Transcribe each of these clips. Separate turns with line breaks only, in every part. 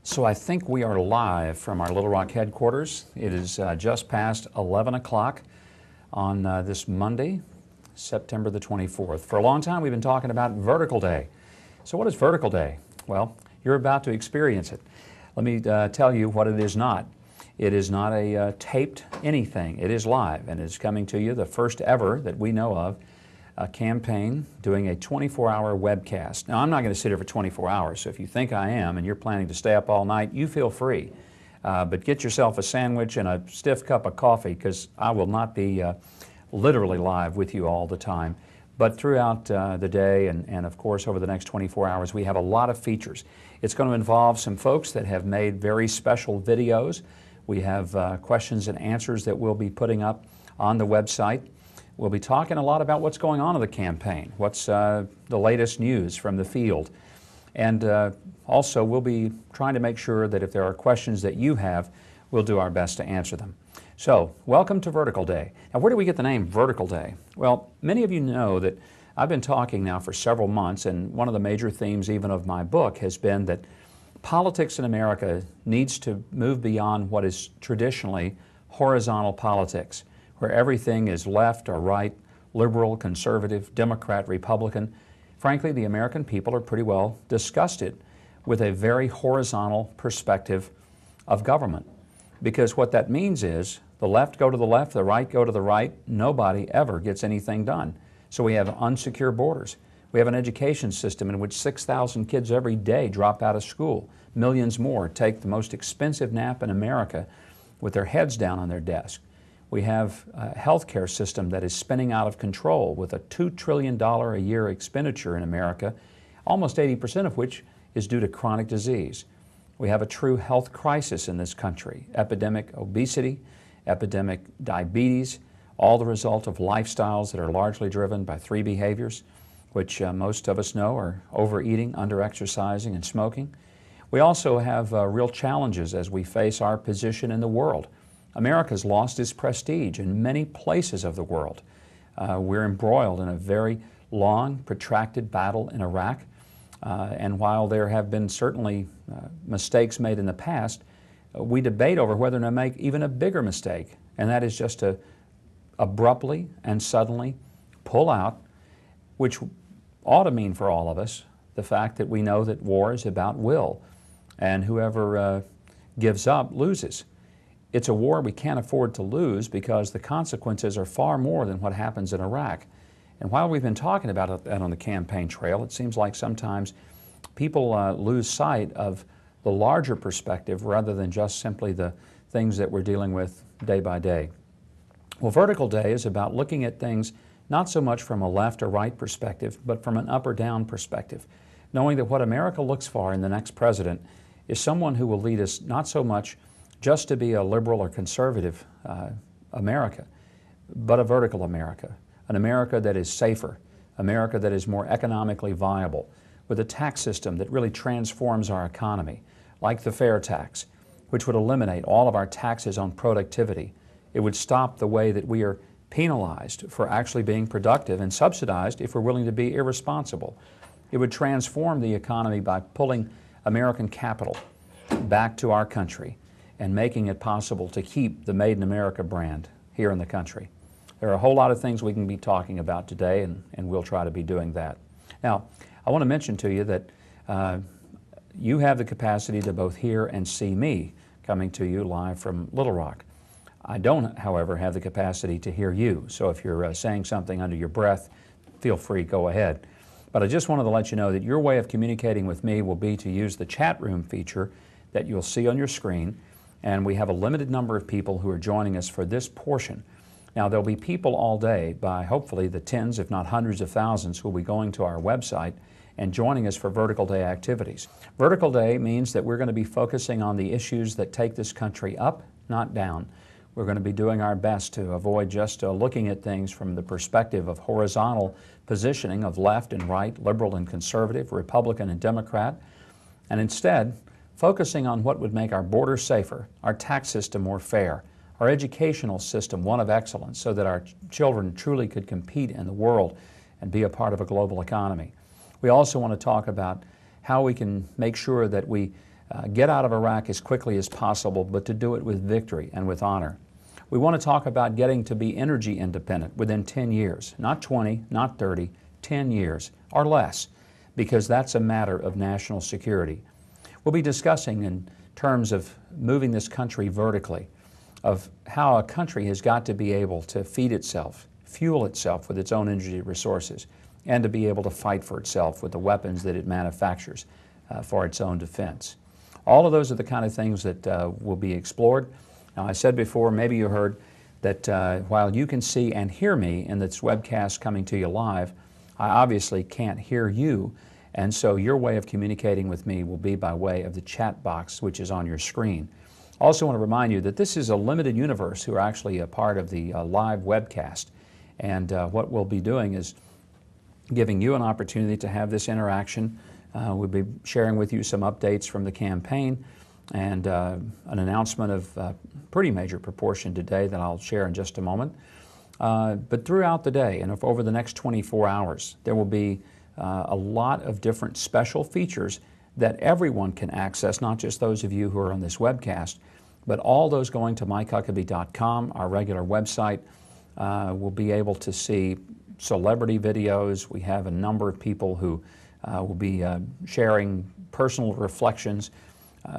So I think we are live from our Little Rock headquarters. It is just past 11 o'clock on this Monday, September the 24th. For a long time we've been talking about Vertical Day. So what is Vertical Day? Well, you're about to experience it. Let me tell you what it is not. It is not a taped anything. It is live and is coming to you, the first ever that we know of, a campaign doing a 24-hour webcast. Now, I'm not going to sit here for 24 hours, so if you think I am and you're planning to stay up all night, you feel free. But get yourself a sandwich and a stiff cup of coffee, because I will not be literally live with you all the time. But throughout the day and of course over the next 24 hours, we have a lot of features. It's going to involve some folks that have made very special videos. We have questions and answers that we'll be putting up on the website. We'll be talking a lot about what's going on in the campaign, what's the latest news from the field. And also we'll be trying to make sure that if there are questions that you have, we'll do our best to answer them. So, welcome to Vertical Day. Now, where do we get the name Vertical Day? Well, many of you know that I've been talking now for several months, and one of the major themes even of my book has been that politics in America needs to move beyond what is traditionally horizontal politics, where everything is left or right, liberal, conservative, Democrat, Republican. Frankly, the American people are pretty well disgusted with a very horizontal perspective of government. Because what that means is the left go to the left, the right go to the right, nobody ever gets anything done. So we have unsecure borders. We have an education system in which 6,000 kids every day drop out of school. Millions more take the most expensive nap in America with their heads down on their desk. We have a healthcare system that is spinning out of control with a $2 trillion a year expenditure in America, almost 80% of which is due to chronic disease. We have a true health crisis in this country, epidemic obesity, epidemic diabetes, all the result of lifestyles that are largely driven by three behaviors, which most of us know are overeating, underexercising, and smoking. We also have real challenges as we face our position in the world. America's lost its prestige in many places of the world. We're embroiled in a very long, protracted battle in Iraq. And while there have been certainly mistakes made in the past, we debate over whether to make even a bigger mistake, and that is just to abruptly and suddenly pull out, which ought to mean for all of us the fact that we know that war is about will, and whoever gives up loses. It's a war we can't afford to lose because the consequences are far more than what happens in Iraq. And while we've been talking about that on the campaign trail, it seems like sometimes people lose sight of the larger perspective rather than just simply the things that we're dealing with day by day. Well, Vertical Day is about looking at things not so much from a left or right perspective, but from an up or down perspective, knowing that what America looks for in the next president is someone who will lead us not so much just to be a liberal or conservative America, but a vertical America, an America that is safer, America that is more economically viable, with a tax system that really transforms our economy, like the fair tax, which would eliminate all of our taxes on productivity. It would stop the way that we are penalized for actually being productive and subsidized if we're willing to be irresponsible. It would transform the economy by pulling American capital back to our country and making it possible to keep the Made in America brand here in the country. There are a whole lot of things we can be talking about today, and we'll try to be doing that. Now, I want to mention to you that you have the capacity to both hear and see me coming to you live from Little Rock. I don't, however, have the capacity to hear you, so if you're saying something under your breath, feel free, go ahead. But I just wanted to let you know that your way of communicating with me will be to use the chat room feature that you'll see on your screen, and we have a limited number of people who are joining us for this portion. Now, there'll be people all day, by hopefully the tens, if not hundreds of thousands, who will be going to our website and joining us for Vertical Day activities. Vertical Day means that we're going to be focusing on the issues that take this country up, not down. We're going to be doing our best to avoid just looking at things from the perspective of horizontal positioning of left and right, liberal and conservative, Republican and Democrat, and instead focusing on what would make our borders safer, our tax system more fair, our educational system one of excellence so that our children truly could compete in the world and be a part of a global economy. We also want to talk about how we can make sure that we get out of Iraq as quickly as possible, but to do it with victory and with honor. We want to talk about getting to be energy independent within 10 years, not 20, not 30, 10 years or less, because that's a matter of national security. We'll be discussing in terms of moving this country vertically, of how a country has got to be able to feed itself, fuel itself with its own energy resources, and to be able to fight for itself with the weapons that it manufactures for its own defense. All of those are the kind of things that will be explored. Now, I said before, maybe you heard that while you can see and hear me in this webcast coming to you live, I obviously can't hear you, and so your way of communicating with me will be by way of the chat box, which is on your screen. I also want to remind you that this is a limited universe who are actually a part of the live webcast, and what we'll be doing is giving you an opportunity to have this interaction. We'll be sharing with you some updates from the campaign and an announcement of pretty major proportion today that I'll share in just a moment. But throughout the day and over the next 24 hours, there will be a lot of different special features that everyone can access, not just those of you who are on this webcast, but all those going to MikeHuckabee.com, our regular website, will be able to see celebrity videos. We have a number of people who will be sharing personal reflections,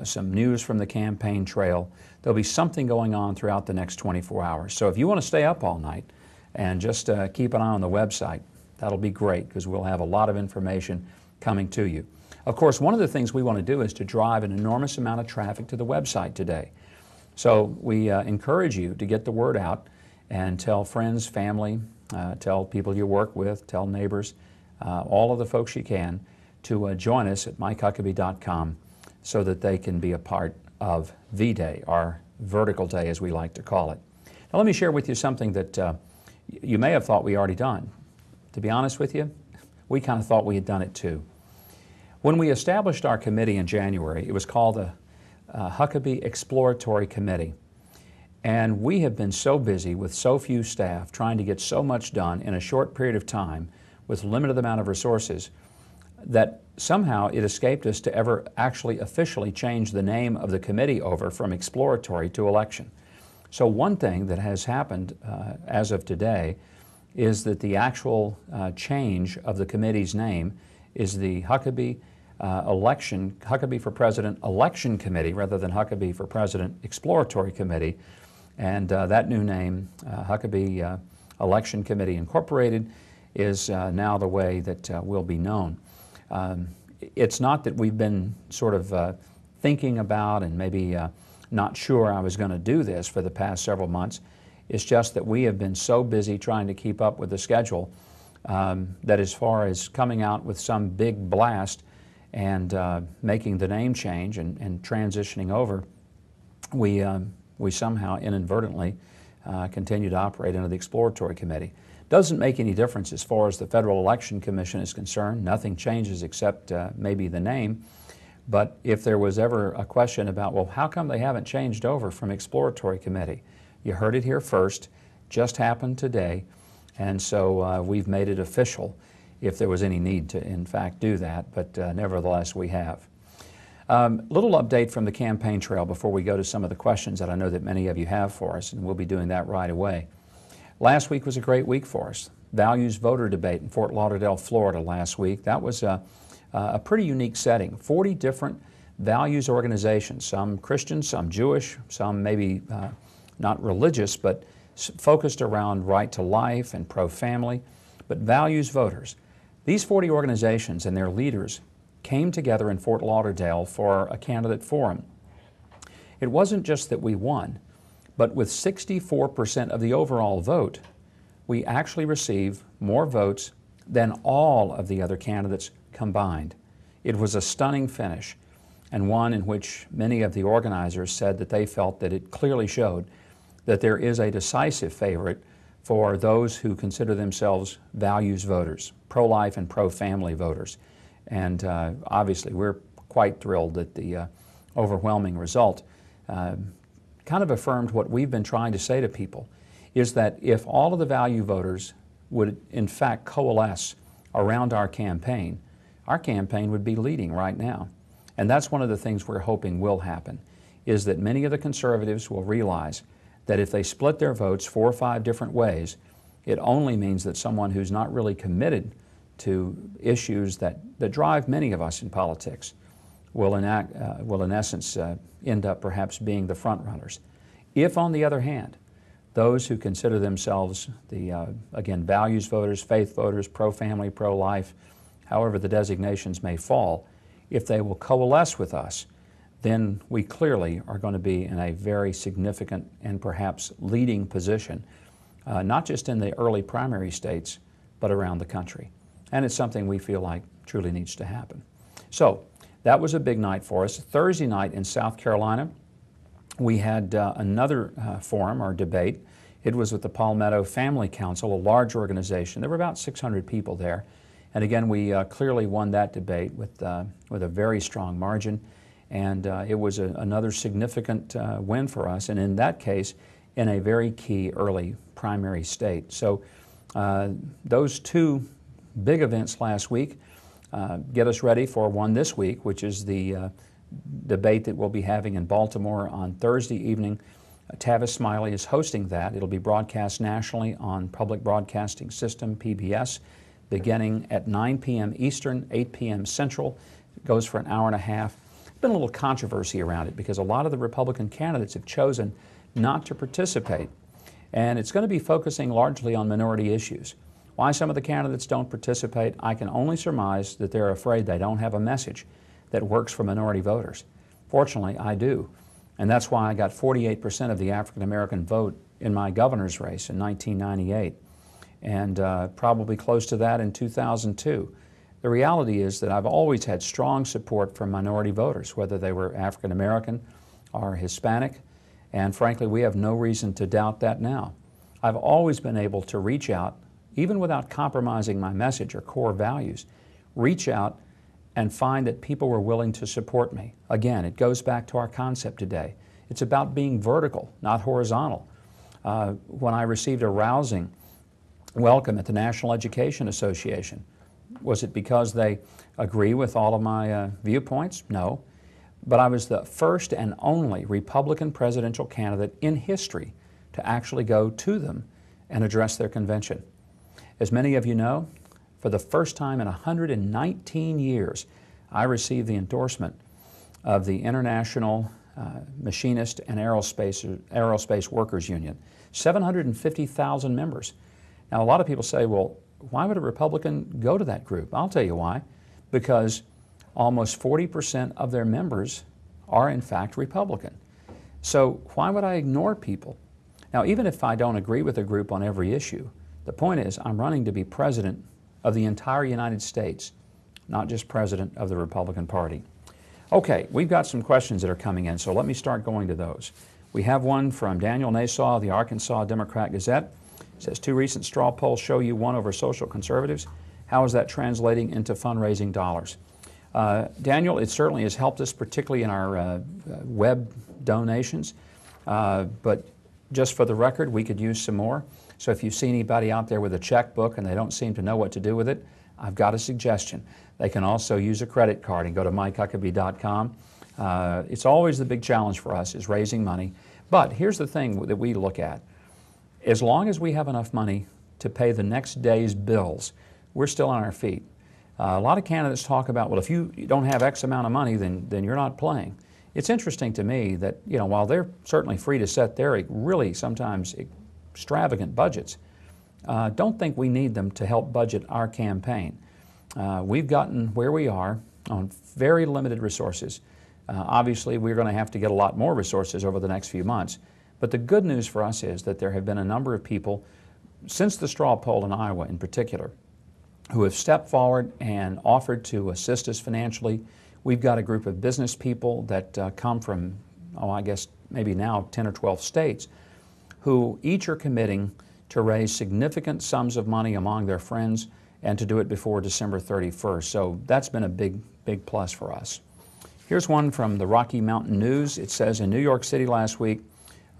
some news from the campaign trail. There'll be something going on throughout the next 24 hours. So if you want to stay up all night and just keep an eye on the website, that'll be great, because we'll have a lot of information coming to you. Of course, one of the things we want to do is to drive an enormous amount of traffic to the website today. So we encourage you to get the word out and tell friends, family, tell people you work with, tell neighbors, all of the folks you can, to join us at MikeHuckabee.com so that they can be a part of V-Day, our vertical day as we like to call it. Now let me share with you something that you may have thought we already done. To be honest with you, we kind of thought we had done it too. When we established our committee in January, it was called the Huckabee Exploratory Committee. And we have been so busy with so few staff trying to get so much done in a short period of time with limited amount of resources that somehow it escaped us to ever actually officially change the name of the committee over from exploratory to election. So one thing that has happened as of today is that the actual change of the committee's name is the Huckabee Huckabee for President Election Committee rather than Huckabee for President Exploratory Committee. And that new name, Huckabee Election Committee Incorporated, is now the way that we'll be known. It's not that we've been sort of thinking about and maybe not sure I was going to do this for the past several months. It's just that we have been so busy trying to keep up with the schedule that as far as coming out with some big blast and making the name change and transitioning over, we somehow inadvertently continue to operate under the Exploratory Committee. Doesn't make any difference as far as the Federal Election Commission is concerned. Nothing changes except maybe the name. But if there was ever a question about, well, how come they haven't changed over from Exploratory Committee? You heard it here first, just happened today, and so we've made it official if there was any need to, in fact, do that, but nevertheless we have. Little update from the campaign trail before we go to some of the questions that I know that many of you have for us, and we'll be doing that right away. Last week was a great week for us. Values voter debate in Fort Lauderdale, Florida last week. That was a pretty unique setting. 40 different values organizations, some Christian, some Jewish, some maybe not religious, but focused around right to life and pro-family, but values voters. These 40 organizations and their leaders came together in Fort Lauderdale for a candidate forum. It wasn't just that we won, but with 64% of the overall vote, we actually received more votes than all of the other candidates combined. It was a stunning finish, and one in which many of the organizers said that they felt that it clearly showed that there is a decisive favorite for those who consider themselves values voters, pro-life and pro-family voters. And obviously we're quite thrilled that the overwhelming result kind of affirmed what we've been trying to say to people, is that if all of the value voters would in fact coalesce around our campaign would be leading right now. And that's one of the things we're hoping will happen, is that many of the conservatives will realize that if they split their votes 4 or 5 different ways, it only means that someone who's not really committed to issues that drive many of us in politics will in essence end up perhaps being the front runners. If, on the other hand, those who consider themselves the, again, values voters, faith voters, pro-family, pro-life, however the designations may fall, if they will coalesce with us, then we clearly are going to be in a very significant and perhaps leading position, not just in the early primary states, but around the country. And it's something we feel like truly needs to happen. So that was a big night for us. Thursday night in South Carolina, we had another forum or debate. It was with the Palmetto Family Council, a large organization. There were about 600 people there. And again, we clearly won that debate with a very strong margin. And it was another significant win for us, and in that case, in a very key early primary state. So those 2 big events last week get us ready for one this week, which is the debate that we'll be having in Baltimore on Thursday evening. Tavis Smiley is hosting that. It'll be broadcast nationally on Public Broadcasting System, PBS, beginning at 9 p.m. Eastern, 8 p.m. Central. It goes for an hour and a half. There's been a little controversy around it because a lot of the Republican candidates have chosen not to participate. And it's going to be focusing largely on minority issues. Why some of the candidates don't participate, I can only surmise that they're afraid they don't have a message that works for minority voters. Fortunately, I do. And that's why I got 48% of the African American vote in my governor's race in 1998, and probably close to that in 2002. The reality is that I've always had strong support from minority voters, whether they were African American or Hispanic, and frankly, we have no reason to doubt that now. I've always been able to reach out, even without compromising my message or core values, reach out and find that people were willing to support me. Again, it goes back to our concept today. It's about being vertical, not horizontal. When I received a rousing welcome at the National Education Association, was it because they agree with all of my viewpoints? No. But I was the first and only Republican presidential candidate in history to actually go to them and address their convention. As many of you know, for the first time in 119 years, I received the endorsement of the International Machinist and Aerospace Workers Union, 750,000 members. Now, a lot of people say, well, why would a Republican go to that group? I'll tell you why. Because almost 40% of their members are in fact Republican. So why would I ignore people? Now, even if I don't agree with a group on every issue, the point is I'm running to be president of the entire United States, not just president of the Republican Party. Okay, we've got some questions that are coming in, so let me start going to those. We have one from Daniel Nassau of the Arkansas Democrat-Gazette. It says, 2 recent straw polls show you won over social conservatives. How is that translating into fundraising dollars? Daniel, it certainly has helped us, particularly in our web donations. But just for the record, we could use some more. So if you see anybody out there with a checkbook and they don't seem to know what to do with it, I've got a suggestion. They can also use a credit card and go to MikeHuckabee.com. It's always the big challenge for us is raising money. But here's the thing that we look at. As long as we have enough money to pay the next day's bills, we're still on our feet. A lot of candidates talk about, well, if you don't have X amount of money, then you're not playing. It's interesting to me that, you know, while they're certainly free to set their really sometimes extravagant budgets, don't think we need them to help budget our campaign. We've gotten where we are on very limited resources. Obviously, we're going to have to get a lot more resources over the next few months. But the good news for us is that there have been a number of people, since the straw poll in Iowa in particular, who have stepped forward and offered to assist us financially. We've got a group of business people that come from, I guess maybe now 10 or 12 states, who each are committing to raise significant sums of money among their friends and to do it before December 31st. So that's been a big plus for us. Here's one from the Rocky Mountain News. It says, in New York City last week,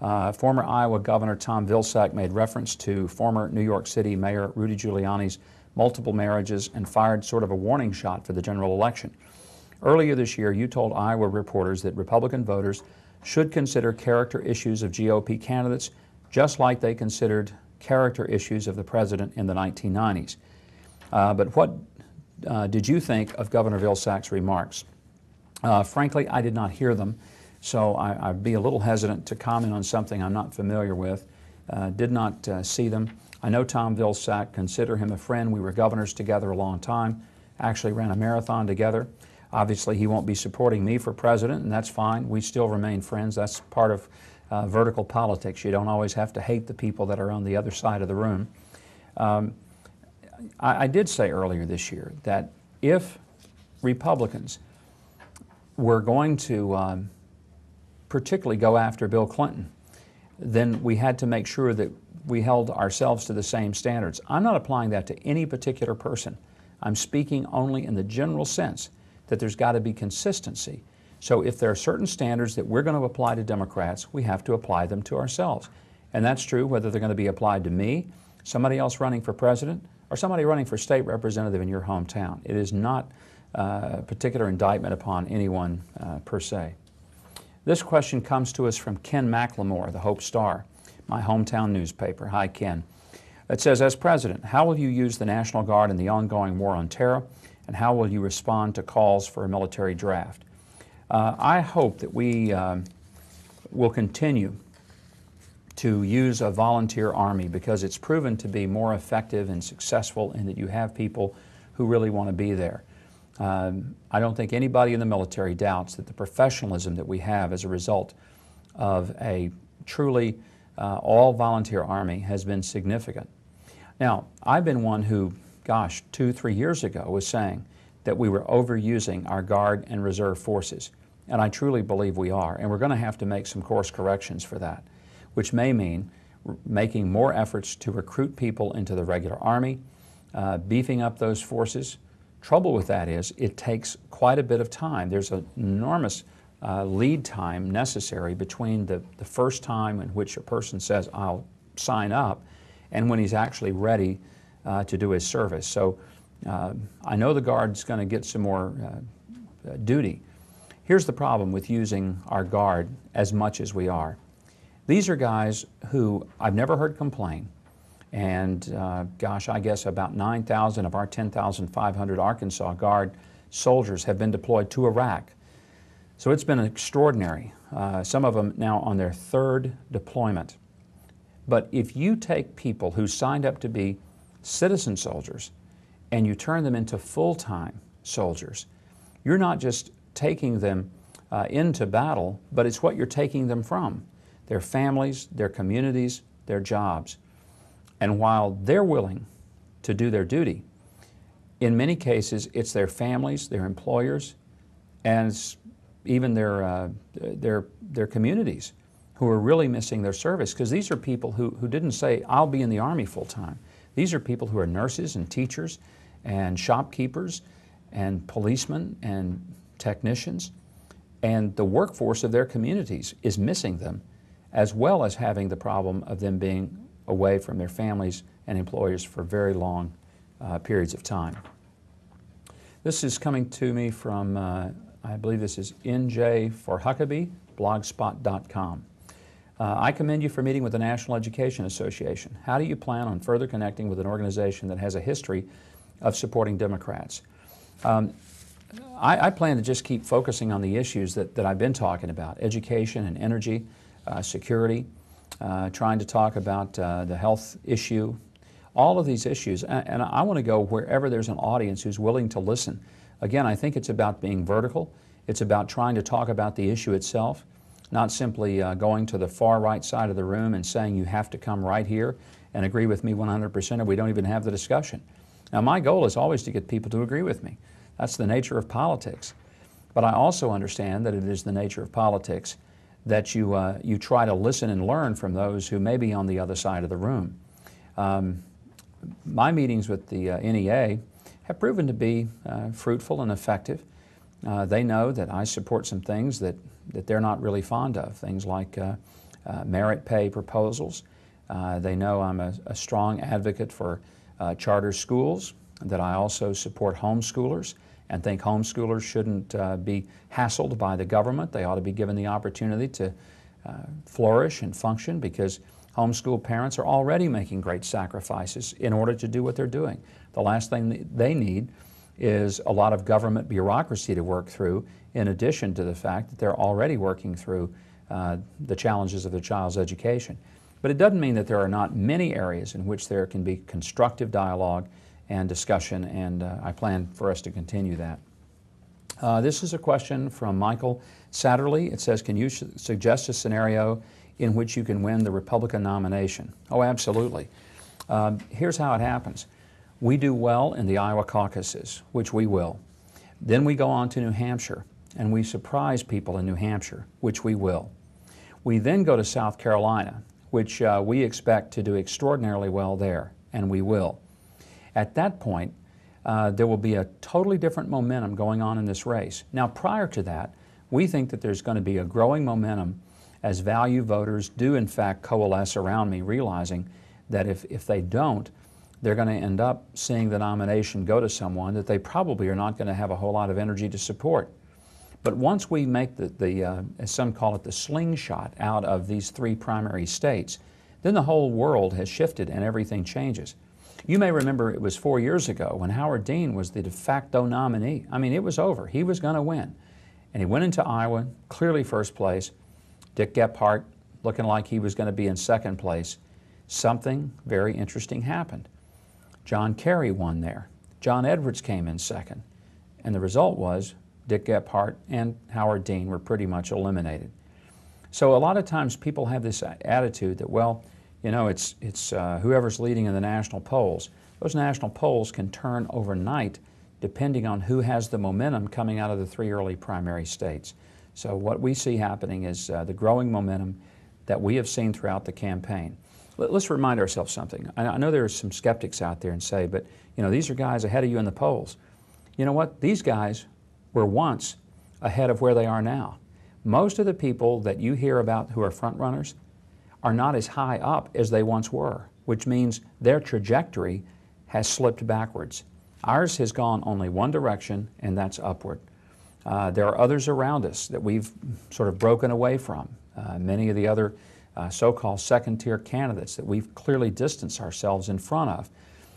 former Iowa Governor Tom Vilsack made reference to former New York City Mayor Rudy Giuliani's multiple marriages and fired sort of a warning shot for the general election. Earlier this year, you told Iowa reporters that Republican voters should consider character issues of GOP candidates just like they considered character issues of the president in the 1990s. But what did you think of Governor Vilsack's remarks? Frankly, I did not hear them, so I'd be a little hesitant to comment on something I'm not familiar with. Did not see them. I know Tom Vilsack, consider him a friend. We were governors together a long time, actually ran a marathon together. Obviously, he won't be supporting me for president, and that's fine. We still remain friends. That's part of vertical politics. You don't always have to hate the people that are on the other side of the room. I did say earlier this year that if Republicans were going to particularly go after Bill Clinton, then we had to make sure that we held ourselves to the same standards. I'm not applying that to any particular person. I'm speaking only in the general sense that there's got to be consistency. So if there are certain standards that we're going to apply to Democrats, we have to apply them to ourselves. And that's true whether they're going to be applied to me, somebody else running for president, or somebody running for state representative in your hometown. It is not a particular indictment upon anyone per se. This question comes to us from Ken McLemore, the Hope Star, my hometown newspaper. Hi, Ken. It says, as president, how will you use the National Guard in the ongoing war on terror, and how will you respond to calls for a military draft? I hope that we will continue to use a volunteer army because it's proven to be more effective and successful in that you have people who really want to be there. I don't think anybody in the military doubts that the professionalism that we have as a result of a truly all-volunteer army has been significant. Now, I've been one who, gosh, 2-3 years ago was saying that we were overusing our Guard and Reserve forces, and I truly believe we are, and we're going to have to make some course corrections for that, which may mean making more efforts to recruit people into the regular Army, beefing up those forces. Trouble with that is it takes quite a bit of time. There's an enormous lead time necessary between the first time in which a person says, I'll sign up, and when he's actually ready to do his service. So I know the Guard's going to get some more duty. Here's the problem with using our Guard as much as we are. These are guys who I've never heard complain, and gosh, I guess about 9,000 of our 10,500 Arkansas Guard soldiers have been deployed to Iraq. So it's been extraordinary. Some of them now on their third deployment. But if you take people who signed up to be citizen soldiers and you turn them into full-time soldiers, you're not just taking them into battle, but it's what you're taking them from. Their families, their communities, their jobs. And while they're willing to do their duty, in many cases it's their families, their employers, and even their communities who are really missing their service, because these are people who didn't say, I'll be in the Army full-time. These are people who are nurses and teachers and shopkeepers and policemen and technicians, and the workforce of their communities is missing them, as well as having the problem of them being away from their families and employers for very long periods of time. This is coming to me from, I believe this is NJ for Huckabee, blogspot.com. I commend you for meeting with the National Education Association. How do you plan on further connecting with an organization that has a history of supporting Democrats? I plan to just keep focusing on the issues that I've been talking about, education and energy, security, trying to talk about the health issue, all of these issues. And I want to go wherever there's an audience who's willing to listen. Again, I think it's about being vertical. It's about trying to talk about the issue itself, not simply going to the far right side of the room and saying you have to come right here and agree with me 100% or we don't even have the discussion. Now, my goal is always to get people to agree with me. That's the nature of politics. But I also understand that it is the nature of politics that you try to listen and learn from those who may be on the other side of the room. My meetings with the NEA have proven to be fruitful and effective. They know that I support some things that they're not really fond of, things like merit pay proposals. They know I'm a strong advocate for charter schools, that I also support homeschoolers and think homeschoolers shouldn't be hassled by the government. They ought to be given the opportunity to flourish and function, because homeschool parents are already making great sacrifices in order to do what they're doing. The last thing they need is a lot of government bureaucracy to work through, in addition to the fact that they're already working through the challenges of their child's education. But it doesn't mean that there are not many areas in which there can be constructive dialogue and discussion, and I plan for us to continue that. This is a question from Michael Satterley. It says, can you suggest a scenario in which you can win the Republican nomination? Oh, absolutely. Here's how it happens. We do well in the Iowa caucuses, which we will. Then we go on to New Hampshire, and we surprise people in New Hampshire, which we will. We then go to South Carolina, which we expect to do extraordinarily well there, and we will. At that point, there will be a totally different momentum going on in this race. Now, prior to that, we think that there's going to be a growing momentum as value voters do in fact coalesce around me, realizing that if they don't, they're going to end up seeing the nomination go to someone that they probably are not going to have a whole lot of energy to support. But once we make as some call it, the slingshot out of these 3 primary states, then the whole world has shifted and everything changes. You may remember it was 4 years ago when Howard Dean was the de facto nominee. I mean, it was over. He was going to win. And he went into Iowa, clearly first place. Dick Gephardt looking like he was going to be in second place. Something very interesting happened. John Kerry won there. John Edwards came in second. And the result was Dick Gephardt and Howard Dean were pretty much eliminated. So a lot of times people have this attitude that, well, you know, it's whoever's leading in the national polls. Those national polls can turn overnight depending on who has the momentum coming out of the 3 early primary states. So what we see happening is the growing momentum that we have seen throughout the campaign. Let's remind ourselves something. I know there are some skeptics out there and say, but you know, these are guys ahead of you in the polls. You know what? These guys were once ahead of where they are now. Most of the people that you hear about who are front runners are not as high up as they once were, which means their trajectory has slipped backwards. Ours has gone only one direction, and that's upward. There are others around us that we've sort of broken away from. Many of the other so-called second-tier candidates that we've clearly distanced ourselves in front of.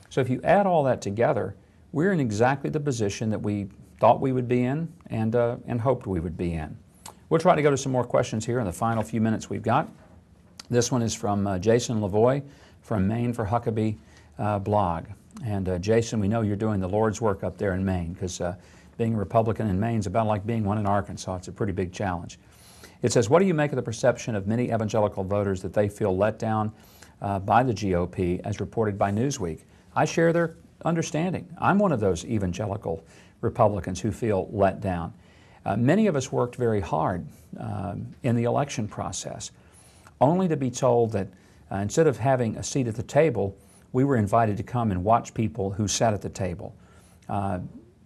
So if you add all that together, we're in exactly the position that we thought we would be in and hoped we would be in. We'll try to go to some more questions here in the final few minutes we've got. This one is from Jason Lavoie from Maine for Huckabee blog. And Jason, we know you're doing the Lord's work up there in Maine, because being a Republican in Maine is about like being one in Arkansas. It's a pretty big challenge. It says, what do you make of the perception of many evangelical voters that they feel let down by the GOP as reported by Newsweek? I share their understanding. I'm one of those evangelical Republicans who feel let down. Many of us worked very hard in the election process, only to be told that instead of having a seat at the table, we were invited to come and watch people who sat at the table.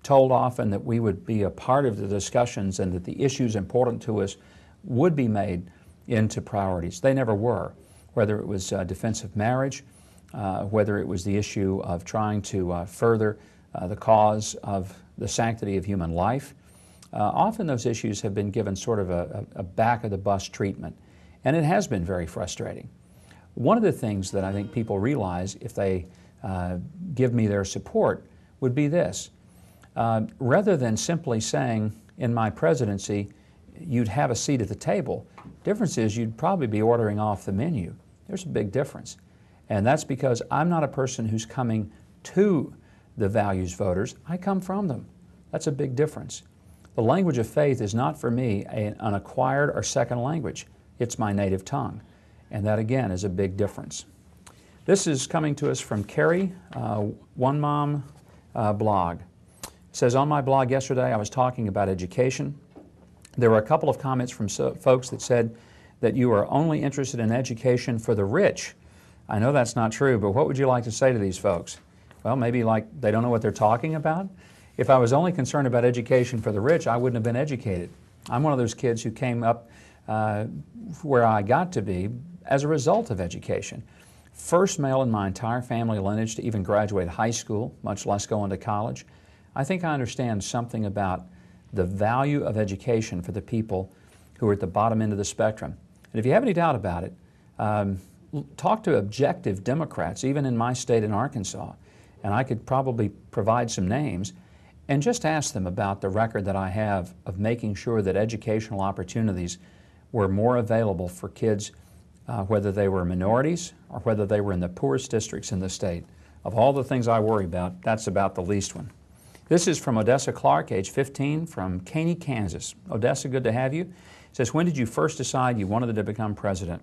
Told often that we would be a part of the discussions and that the issues important to us would be made into priorities. They never were, whether it was defense of marriage, whether it was the issue of trying to further the cause of the sanctity of human life. Often those issues have been given sort of a back-of-the-bus treatment, and it has been very frustrating. One of the things that I think people realize if they give me their support would be this. Rather than simply saying, in my presidency, you'd have a seat at the table, difference is you'd probably be ordering off the menu. There's a big difference. And that's because I'm not a person who's coming to the values voters. I come from them. That's a big difference. The language of faith is not for me an acquired or second language. It's my native tongue. And that, again, is a big difference. This is coming to us from Carrie, One Mom blog. It says, on my blog yesterday, I was talking about education. There were a couple of comments from folks that said that you are only interested in education for the rich. I know that's not true, but what would you like to say to these folks? Well, maybe like they don't know what they're talking about. If I was only concerned about education for the rich, I wouldn't have been educated. I'm one of those kids who came up where I got to be as a result of education. First male in my entire family lineage to even graduate high school, much less go into college. I think I understand something about the value of education for the people who are at the bottom end of the spectrum. And if you have any doubt about it, talk to objective Democrats, even in my state in Arkansas, and I could probably provide some names, and just ask them about the record that I have of making sure that educational opportunities were more available for kids, whether they were minorities or whether they were in the poorest districts in the state. Of all the things I worry about, that's about the least one. This is from Odessa Clark, age 15, from Caney, Kansas. Odessa, good to have you. It says, when did you first decide you wanted to become president?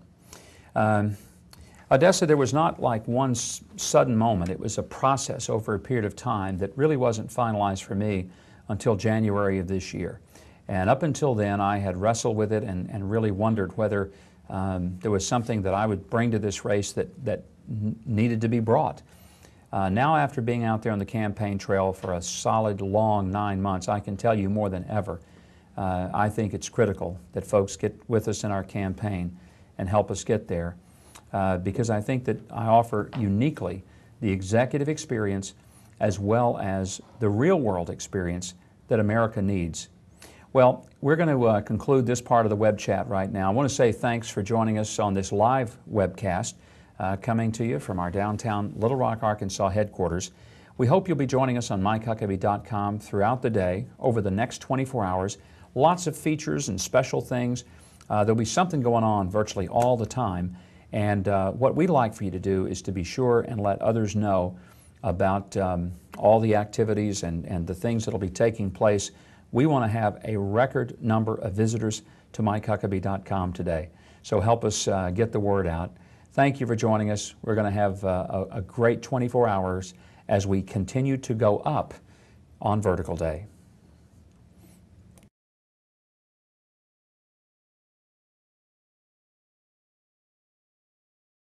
Odessa, there was not like one sudden moment. It was a process over a period of time that really wasn't finalized for me until January of this year. And up until then, I had wrestled with it and really wondered whether there was something that I would bring to this race that needed to be brought. Now, after being out there on the campaign trail for a solid, long 9 months, I can tell you more than ever, I think it's critical that folks get with us in our campaign and help us get there. Because I think that I offer uniquely the executive experience as well as the real-world experience that America needs. Well, we're going to conclude this part of the web chat right now. I want to say thanks for joining us on this live webcast coming to you from our downtown Little Rock, Arkansas headquarters. We hope you'll be joining us on MikeHuckabee.com throughout the day over the next 24 hours. Lots of features and special things. There'll be something going on virtually all the time. And what we'd like for you to do is to be sure and let others know about all the activities and the things that will be taking place. We want to have a record number of visitors to MikeHuckabee.com today. So help us get the word out. Thank you for joining us. We're going to have a great 24 hours as we continue to go up on Vertical Day.